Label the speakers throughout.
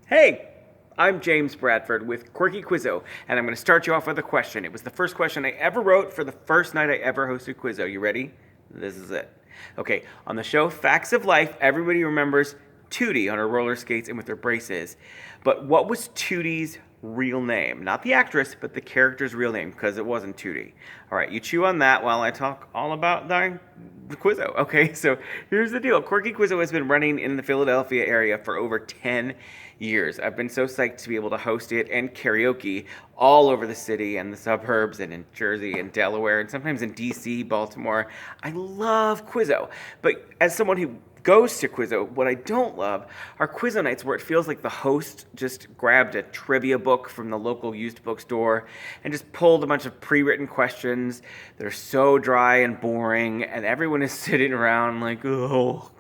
Speaker 1: Hey, I'm James Bradford with Quirky Quizzo, and I'm going to start you off with a question. It was the first question I ever wrote for the first night I ever hosted Quizzo. You ready? This is it. Okay, on the show Facts of Life, everybody remembers Tootie on her roller skates and with her braces. But what was Tootie's real name? Not the actress, but the character's real name, because it wasn't Tootie. All right, you chew on that while I talk all about the Quizzo. Okay, so here's the deal. Quirky Quizzo has been running in the Philadelphia area for over 10 years. I've been so psyched to be able to host it and karaoke all over the city and the suburbs and in Jersey and Delaware and sometimes in DC, Baltimore. I love Quizzo, but as someone who goes to Quizzo, what I don't love are Quizzo nights where it feels like the host just grabbed a trivia book from the local used bookstore and just pulled a bunch of pre-written questions that are so dry and boring, and everyone is sitting around like, oh,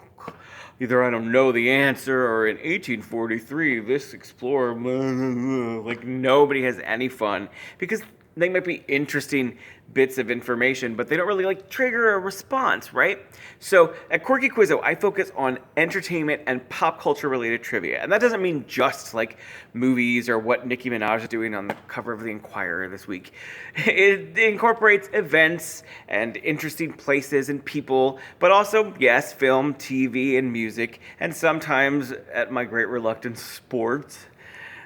Speaker 1: either I don't know the answer, or in 1843, this explorer, like nobody has any fun, because they might be interesting bits of information, but they don't really trigger a response, right? So at Quirky Quizzo, I focus on entertainment and pop culture related trivia. And that doesn't mean just like movies or what Nicki Minaj is doing on the cover of the Inquirer this week. It incorporates events and interesting places and people, but also, yes, film, TV, and music, and sometimes, at my great reluctance, sports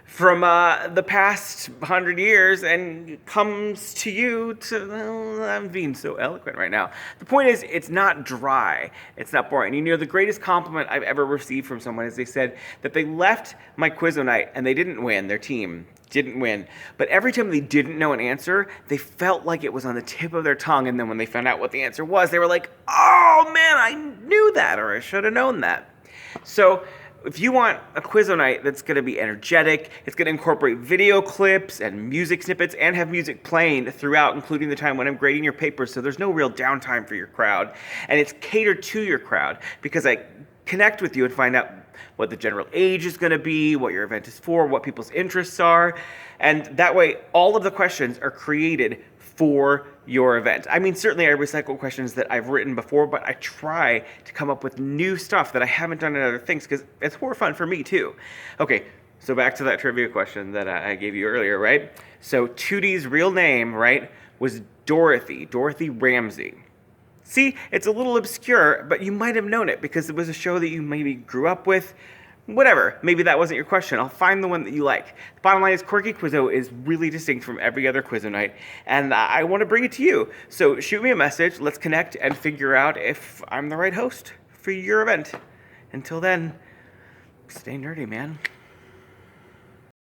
Speaker 1: from the past 100 years, and comes to you to, well, I'm being so eloquent right now. The point is, it's not dry, it's not boring. You know, the greatest compliment I've ever received from someone is they said that they left my Quizzo night and they didn't win, their team didn't win, but every time they didn't know an answer, they felt like it was on the tip of their tongue, and then when they found out what the answer was, they were like, oh man, I knew that, or I should have known that. So if you want a Quizzo night that's going to be energetic, it's going to incorporate video clips and music snippets and have music playing throughout, including the time when I'm grading your papers, so there's no real downtime for your crowd. And it's catered to your crowd because I connect with you and find out what the general age is going to be, what your event is for, what people's interests are. And that way, all of the questions are created for your event. I mean, certainly I recycle questions that I've written before, but I try to come up with new stuff that I haven't done in other things because it's more fun for me too. Okay, so back to that trivia question that I gave you earlier, right? So Tootie's real name, right, was Dorothy Ramsey. See, it's a little obscure, but you might have known it because it was a show that you maybe grew up with. Whatever, maybe that wasn't your question. I'll find the one that you like. The bottom line is Quirky Quizzo is really distinct from every other Quizzo night, and I want to bring it to you. So shoot me a message, let's connect and figure out if I'm the right host for your event. Until then, stay nerdy, man.